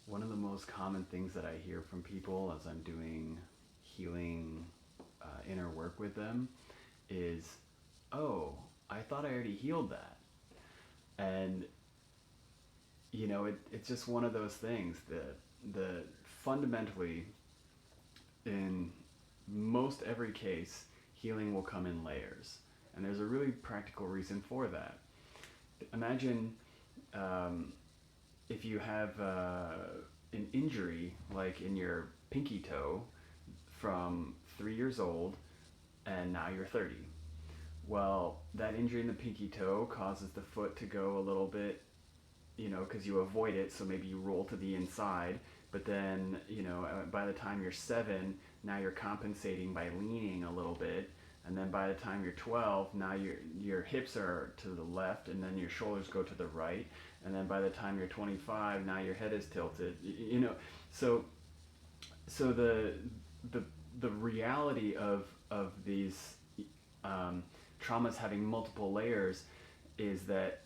One of the most common things that I hear from people as I'm doing healing inner work with them is, oh, I thought I already healed that. And, it's just one of those things that fundamentally, in most every case, healing will come in layers. And there's a really practical reason for that. Imagine if you have an injury, like in your pinky toe, from 3 years old, and now you're 30. Well, that injury in the pinky toe causes the foot to go a little bit, because you avoid it, so maybe you roll to the inside, but then, by the time you're 7, now you're compensating by leaning a little bit, and then by the time you're 12, now your hips are to the left, and then your shoulders go to the right, and then by the time you're 25, now your head is tilted. So the reality of these traumas having multiple layers is that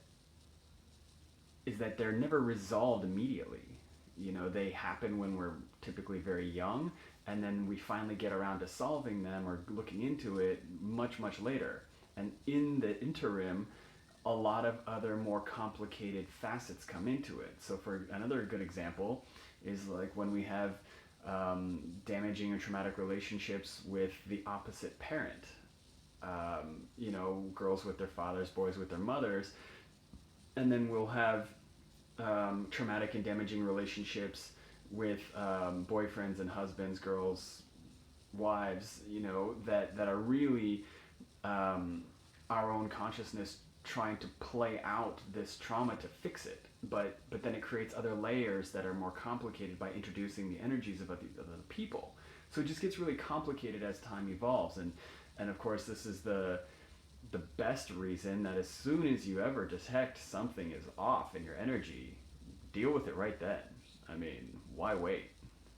they're never resolved immediately. They happen when we're typically very young, and then we finally get around to solving them or looking into it much, much later. And in the interim, a lot of other more complicated facets come into it. So for another good example is like when we have damaging or traumatic relationships with the opposite parent. Girls with their fathers, boys with their mothers. And then we'll have traumatic and damaging relationships with boyfriends and husbands, girls, wives, that are really our own consciousness trying to play out this trauma to fix it. But then it creates other layers that are more complicated by introducing the energies of other people. So it just gets really complicated as time evolves. And of course, this is the best reason that as soon as you ever detect something is off in your energy, deal with it right then. I mean, why wait?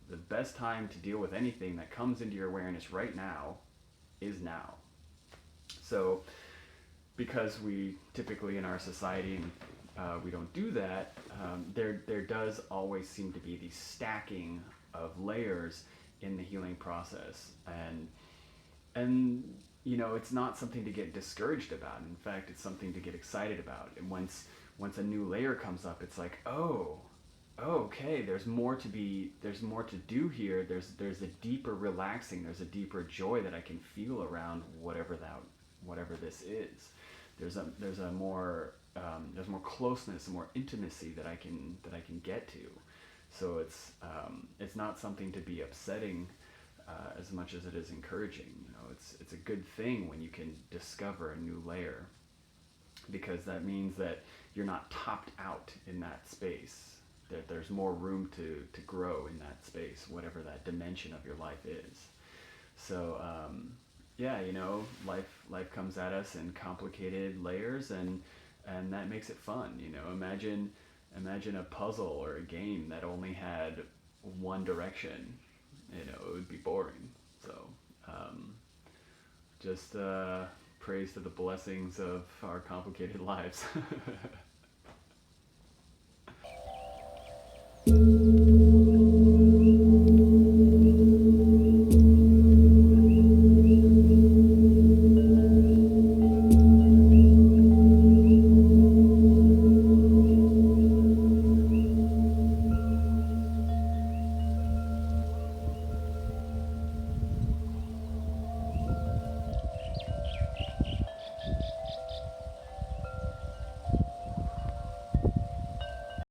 The best time to deal with anything that comes into your awareness right now is now. So, because we typically in our society, we don't do that, there does always seem to be these stacking of layers in the healing process. And it's not something to get discouraged about. In fact, it's something to get excited about. And once a new layer comes up, it's like, oh, okay, there's more to do here. There's a deeper relaxing, there's a deeper joy that I can feel around whatever this is. There's more closeness and more intimacy that I can get to. So it's not something to be upsetting as much as it is encouraging. It's a good thing when you can discover a new layer, because that means that you're not topped out in that space, that there's more room to grow in that space, whatever that dimension of your life is. So life comes at us in complicated layers, and that makes it fun. Imagine a puzzle or a game that only had one direction. It would be boring. So just praise to the blessings of our complicated lives.